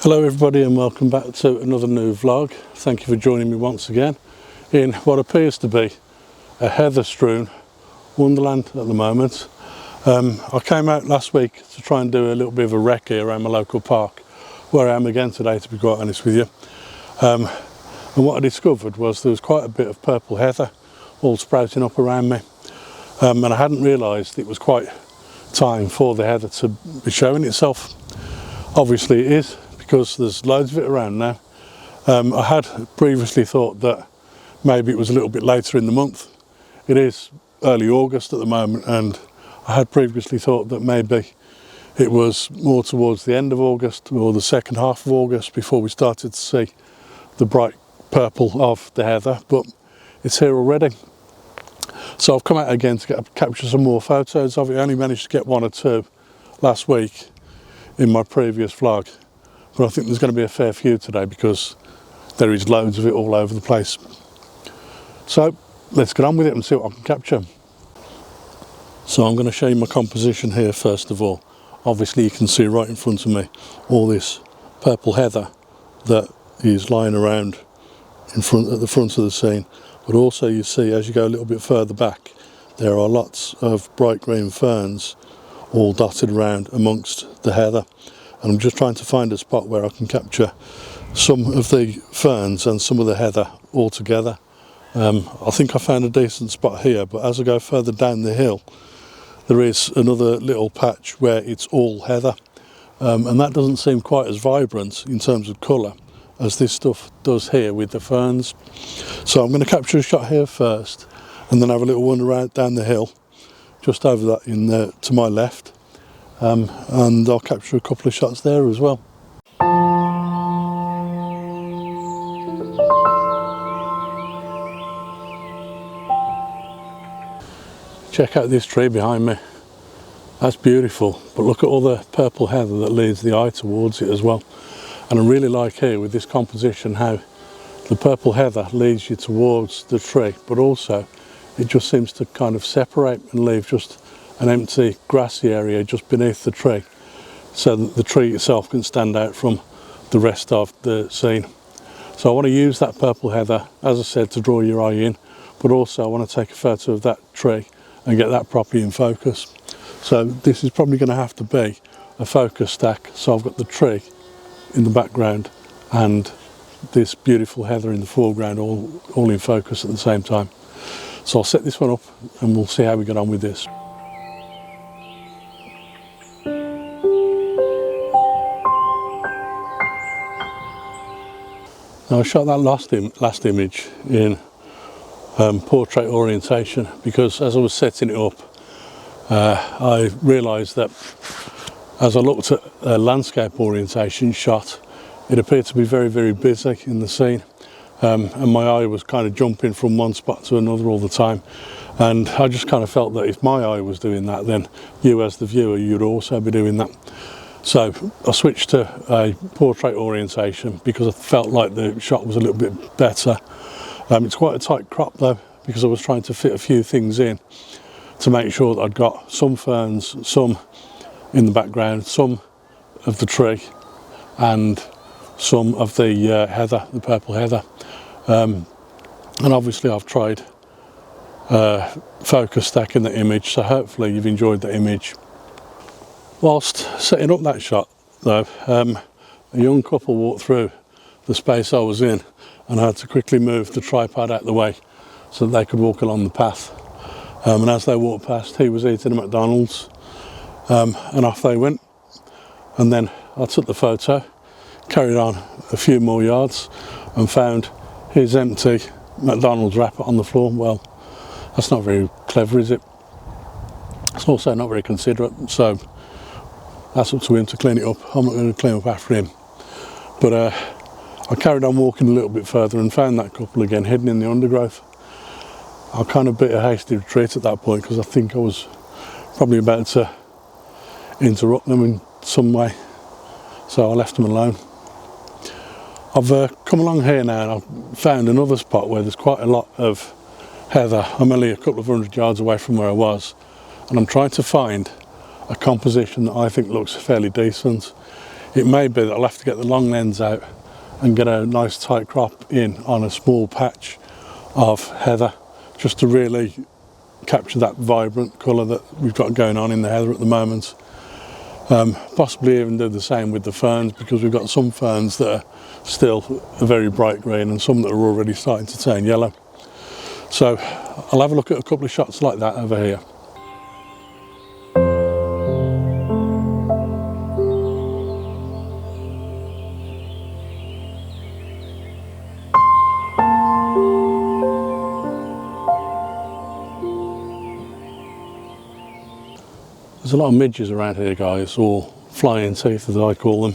Hello everybody and welcome back to another new vlog. Thank you for joining me once again in what appears to be a heather strewn wonderland at the moment. I came out last week to try and do a little bit of a recce around my local park, where I am again today, to be quite honest with you. And what I discovered was there was quite a bit of purple heather all sprouting up around me, and I hadn't realised it was quite time for the heather to be showing itself. Obviously it is, because there's loads of it around now. I had previously thought that maybe it was a little bit later in the month. It is early August at the moment, and I had previously thought that maybe it was more towards the end of August or the second half of August before we started to see the bright purple of the heather, but it's here already. So I've come out again to capture some more photos of it. I only managed to get one or two last week in my previous vlog, but I think there's going to be a fair few today because there is loads of it all over the place. So let's get on with it and see what I can capture. So I'm going to show you my composition here first of all. Obviously you can see right in front of me all this purple heather that is lying around at the front of the scene, but also you see as you go a little bit further back there are lots of bright green ferns all dotted around amongst the heather. And I'm just trying to find a spot where I can capture some of the ferns and some of the heather all together. I think I found a decent spot here, but as I go further down the hill there is another little patch where it's all heather, and that doesn't seem quite as vibrant in terms of colour as this stuff does here with the ferns. So I'm going to capture a shot here first and then have a little wander around down the hill just over that to my left. And I'll capture a couple of shots there as well. Check out this tree behind me. That's beautiful, but look at all the purple heather that leads the eye towards it as well. And I really like here with this composition how the purple heather leads you towards the tree, but also it just seems to kind of separate and leave just an empty grassy area just beneath the tree, so that the tree itself can stand out from the rest of the scene. So I want to use that purple heather, as I said, to draw your eye in, but also I want to take a photo of that tree and get that properly in focus. So this is probably going to have to be a focus stack, so I've got the tree in the background and this beautiful heather in the foreground all in focus at the same time. So I'll set this one up and we'll see how we get on with this. Now I shot that last image in portrait orientation because as I was setting it up I realised that as I looked at a landscape orientation shot, it appeared to be very, very busy in the scene, and my eye was kind of jumping from one spot to another all the time, and I just kind of felt that if my eye was doing that, then you as the viewer, you'd also be doing that. So I switched to a portrait orientation because I felt like the shot was a little bit better. It's quite a tight crop though, because I was trying to fit a few things in to make sure that I'd got some ferns, some in the background, some of the tree and some of the heather, the purple heather. And obviously I've tried focus stacking the image, so hopefully you've enjoyed the image. Whilst setting up that shot though, a young couple walked through the space I was in and I had to quickly move the tripod out the way so that they could walk along the path. And as they walked past, he was eating a McDonald's, and off they went. And then I took the photo, carried on a few more yards and found his empty McDonald's wrapper on the floor. Well, that's not very clever, is it? It's also not very considerate, so that's up to him to clean it up. I'm not going to clean up after him. But I carried on walking a little bit further and found that couple again hidden in the undergrowth. I kind of bit a hasty retreat at that point because I think I was probably about to interrupt them in some way, so I left them alone. I've come along here now and I've found another spot where there's quite a lot of heather. I'm only a couple of 100 yards away from where I was, and I'm trying to find a composition that I think looks fairly decent. it may be that I'll have to get the long lens out and get a nice tight crop in on a small patch of heather, just to really capture that vibrant colour that we've got going on in the heather at the moment. Possibly even do the same with the ferns, because we've got some ferns that are still a very bright green and some that are already starting to turn yellow. So I'll have a look at a couple of shots like that over here. There's a lot of midges around here, guys, or flying teeth as I call them.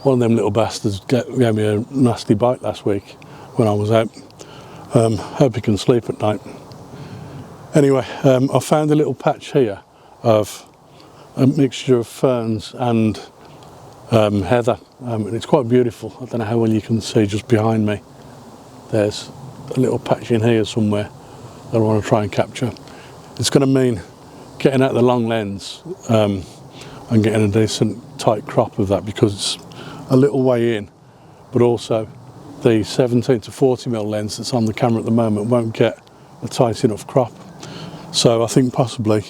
One of them little bastards gave me a nasty bite last week when I was out. Hope he can sleep at night. Anyway, I found a little patch here of a mixture of ferns and heather, and it's quite beautiful. I don't know how well you can see just behind me. There's a little patch in here somewhere that I want to try and capture. It's going to mean getting out the long lens and getting a decent tight crop of that, because it's a little way in, but also the 17 to 40mm lens that's on the camera at the moment won't get a tight enough crop. So I think possibly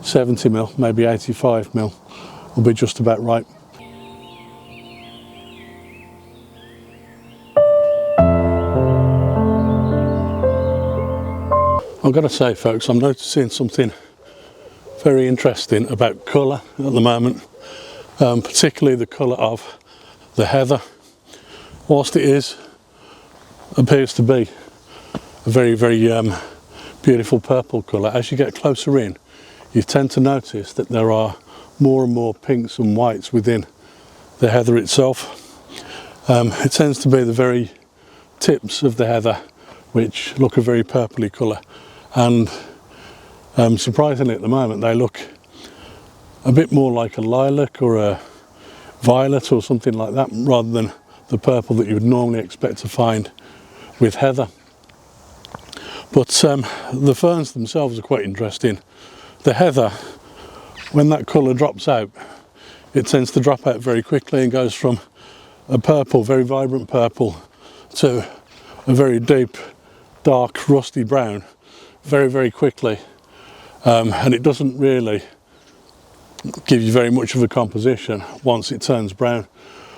70mm, maybe 85mm will be just about right. I've got to say, folks, I'm noticing something very interesting about colour at the moment, particularly the colour of the heather. Whilst it appears to be a very, very beautiful purple colour, as you get closer in, you tend to notice that there are more and more pinks and whites within the heather itself. It tends to be the very tips of the heather which look a very purpley colour, and surprisingly at the moment they look a bit more like a lilac or a violet or something like that, rather than the purple that you would normally expect to find with heather. But the ferns themselves are quite interesting. The heather, when that colour drops out, it tends to drop out very quickly and goes from a purple, very vibrant purple, to a very deep, dark, rusty brown very, very quickly. And it doesn't really give you very much of a composition once it turns brown.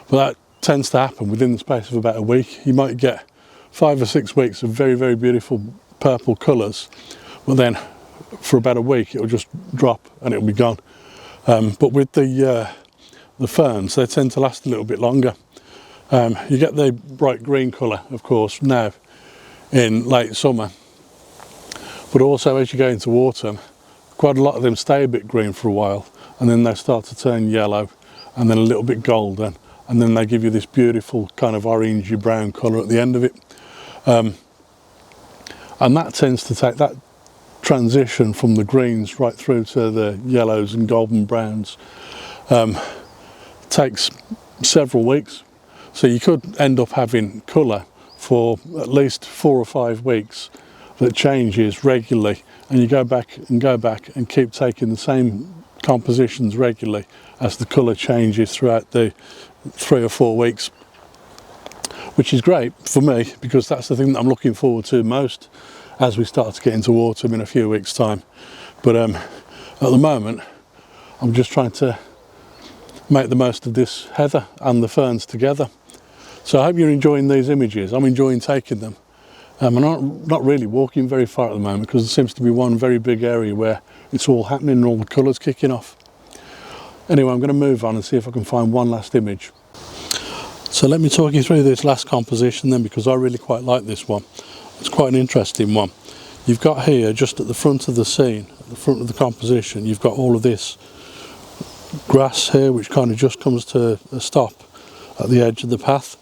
But that tends to happen within the space of about a week. You might get 5 or 6 weeks of very, very beautiful purple colours, but then for about a week it'll just drop and it'll be gone. But with the ferns, they tend to last a little bit longer. You get the bright green colour, of course, now in late summer, but also as you go into autumn, quite a lot of them stay a bit green for a while, and then they start to turn yellow and then a little bit golden, and then they give you this beautiful kind of orangey brown colour at the end of it. And that tends to take that transition from the greens right through to the yellows and golden browns, takes several weeks. So you could end up having colour for at least 4 or 5 weeks that changes regularly, and you go back and keep taking the same compositions regularly as the colour changes throughout the 3 or 4 weeks, which is great for me, because that's the thing that I'm looking forward to most as we start to get into autumn in a few weeks' time. But at the moment I'm just trying to make the most of this heather and the ferns together. So I hope you're enjoying these images. I'm enjoying taking them. I'm not really walking very far at the moment, because there seems to be one very big area where it's all happening and all the colours kicking off. Anyway, I'm going to move on and see if I can find one last image. So let me talk you through this last composition then, because I really quite like this one. It's quite an interesting one. You've got here, just at the front of the scene, at the front of the composition, you've got all of this grass here which kind of just comes to a stop at the edge of the path.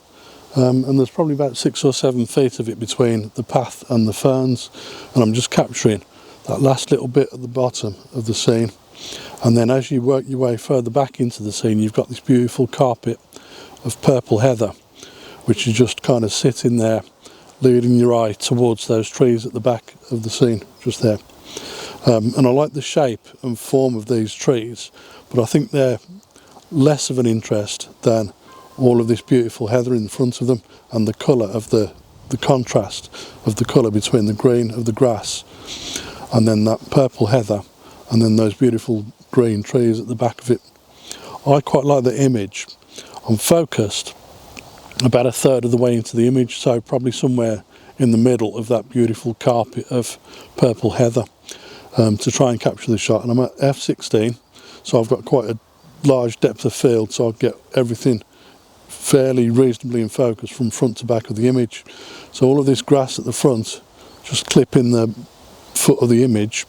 And there's probably about 6 or 7 feet of it between the path and the ferns, and I'm just capturing that last little bit at the bottom of the scene. And then as you work your way further back into the scene, you've got this beautiful carpet of purple heather which is just kind of sitting there, leading your eye towards those trees at the back of the scene just there. And I like the shape and form of these trees, but I think they're less of an interest than all of this beautiful heather in front of them, and the colour of the contrast of the colour between the green of the grass and then that purple heather and then those beautiful green trees at the back of it. I quite like the image. I'm focused about a third of the way into the image, so probably somewhere in the middle of that beautiful carpet of purple heather, to try and capture the shot. And I'm at f16, so I've got quite a large depth of field, so I'll get everything fairly reasonably in focus from front to back of the image. So all of this grass at the front just clip in the foot of the image,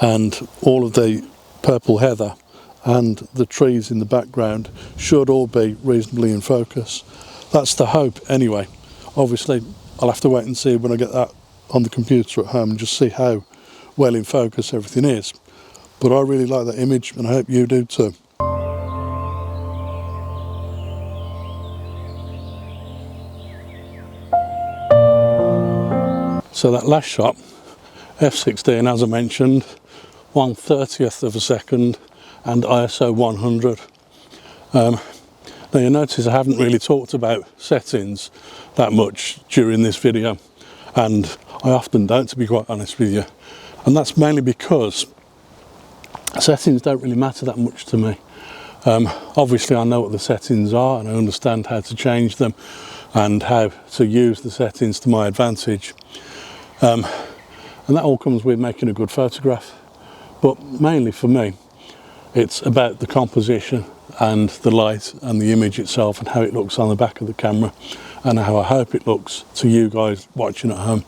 and all of the purple heather and the trees in the background should all be reasonably in focus. That's the hope anyway. Obviously I'll have to wait and see when I get that on the computer at home and just see how well in focus everything is. But I really like that image, and I hope you do too. So that last shot, f16 as I mentioned, 1/30th of a second and ISO 100. Now you notice I haven't really talked about settings that much during this video, and I often don't, to be quite honest with you, and that's mainly because settings don't really matter that much to me. Obviously I know what the settings are and I understand how to change them and how to use the settings to my advantage, and that all comes with making a good photograph. But mainly for me it's about the composition and the light and the image itself and how it looks on the back of the camera and how I hope it looks to you guys watching at home.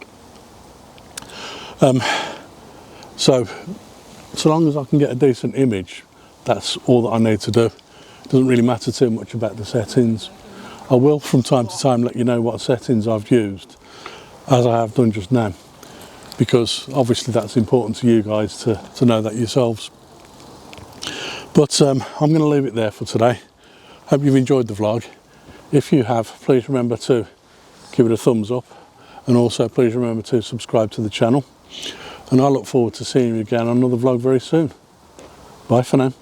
So long as I can get a decent image, that's all that I need to do. It doesn't really matter too much about the settings. I will from time to time let you know what settings I've used, as I have done just now, because obviously that's important to you guys to know that yourselves. But I'm going to leave it there for today. Hope you've enjoyed the vlog. If you have, please remember to give it a thumbs up, and also please remember to subscribe to the channel, and I look forward to seeing you again on another vlog very soon. Bye for now.